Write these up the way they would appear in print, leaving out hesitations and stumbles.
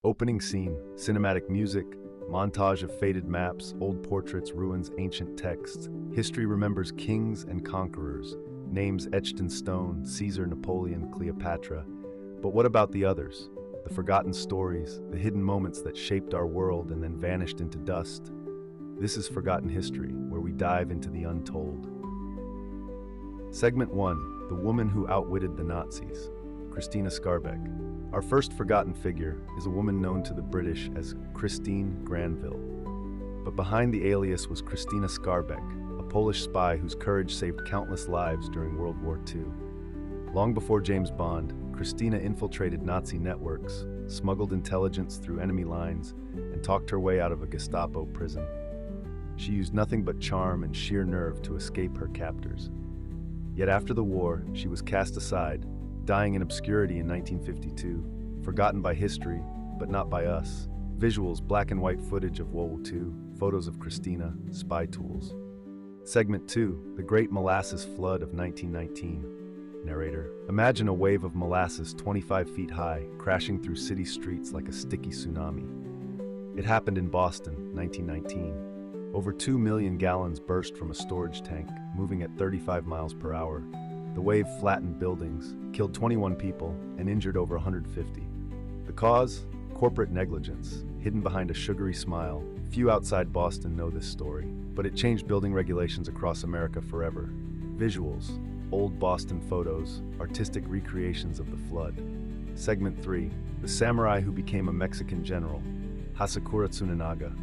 Opening scene, cinematic music, montage of faded maps, old portraits, ruins, ancient texts. History remembers kings and conquerors, names etched in stone, Caesar, Napoleon, Cleopatra. But what about the others? The forgotten stories, the hidden moments that shaped our world and then vanished into dust. This is Forgotten History, where we dive into the untold. Segment 1, The Woman Who Outwitted the Nazis, Christina Skarbek. Our first forgotten figure is a woman known to the British as Christine Granville. But behind the alias was Christina Skarbek, a Polish spy whose courage saved countless lives during World War II. Long before James Bond, Christina infiltrated Nazi networks, smuggled intelligence through enemy lines, and talked her way out of a Gestapo prison. She used nothing but charm and sheer nerve to escape her captors. Yet after the war, she was cast aside, dying in obscurity in 1952, forgotten by history, but not by us. Visuals, black and white footage of World War II, photos of Christina, spy tools. Segment 2, The Great Molasses Flood of 1919. Narrator: Imagine a wave of molasses 25 feet high, crashing through city streets like a sticky tsunami. It happened in Boston, 1919. Over 2 million gallons burst from a storage tank, moving at 35 miles per hour. The wave flattened buildings, killed 21 people, and injured over 150. The cause? Corporate negligence, hidden behind a sugary smile. Few outside Boston know this story, but it changed building regulations across America forever. Visuals, old Boston photos, artistic recreations of the flood. Segment 3, The Samurai Who Became a Mexican General, Hasakura Tsunanaga.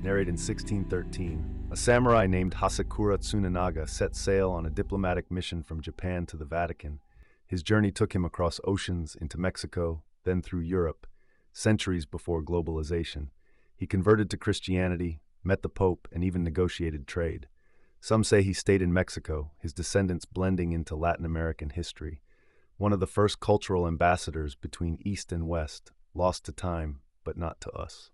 Narrated in 1613, a samurai named Hasakura Tsunanaga set sail on a diplomatic mission from Japan to the Vatican. His journey took him across oceans into Mexico, then through Europe, centuries before globalization. He converted to Christianity, met the Pope, and even negotiated trade. Some say he stayed in Mexico, his descendants blending into Latin American history. One of the first cultural ambassadors between East and West, lost to time, but not to us.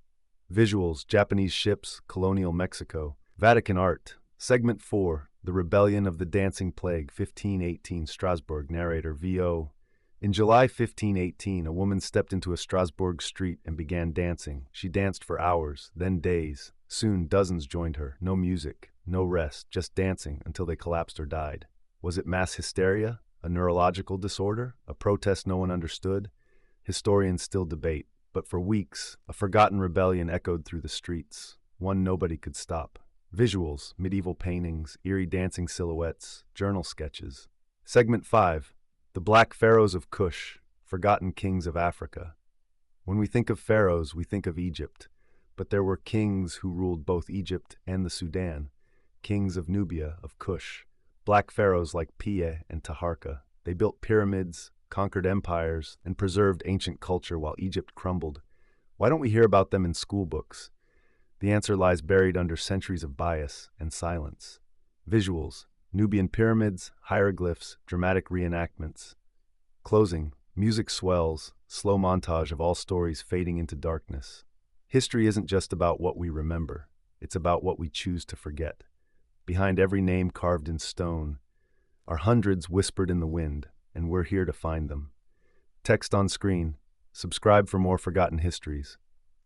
Visuals, Japanese ships, colonial Mexico. Vatican art. Segment 4, The Rebellion of the Dancing Plague, 1518, Strasbourg. Narrator: V.O. In July 1518, a woman stepped into a Strasbourg street and began dancing. She danced for hours, then days. Soon, dozens joined her. No music, no rest, just dancing until they collapsed or died. Was it mass hysteria? A neurological disorder? A protest no one understood? Historians still debate. But for weeks, a forgotten rebellion echoed through the streets, one nobody could stop. Visuals, medieval paintings, eerie dancing silhouettes, journal sketches. Segment 5, The Black Pharaohs of Kush, Forgotten Kings of Africa. When we think of pharaohs, we think of Egypt, but there were kings who ruled both Egypt and the Sudan, kings of Nubia, of Kush, black pharaohs like Pie and Taharka. They built pyramids, conquered empires, and preserved ancient culture while Egypt crumbled. Why don't we hear about them in school books? The answer lies buried under centuries of bias and silence. Visuals, Nubian pyramids, hieroglyphs, dramatic reenactments. Closing, music swells, slow montage of all stories fading into darkness. History isn't just about what we remember, it's about what we choose to forget. Behind every name carved in stone are hundreds whispered in the wind, and we're here to find them. Text on screen. Subscribe for more forgotten histories.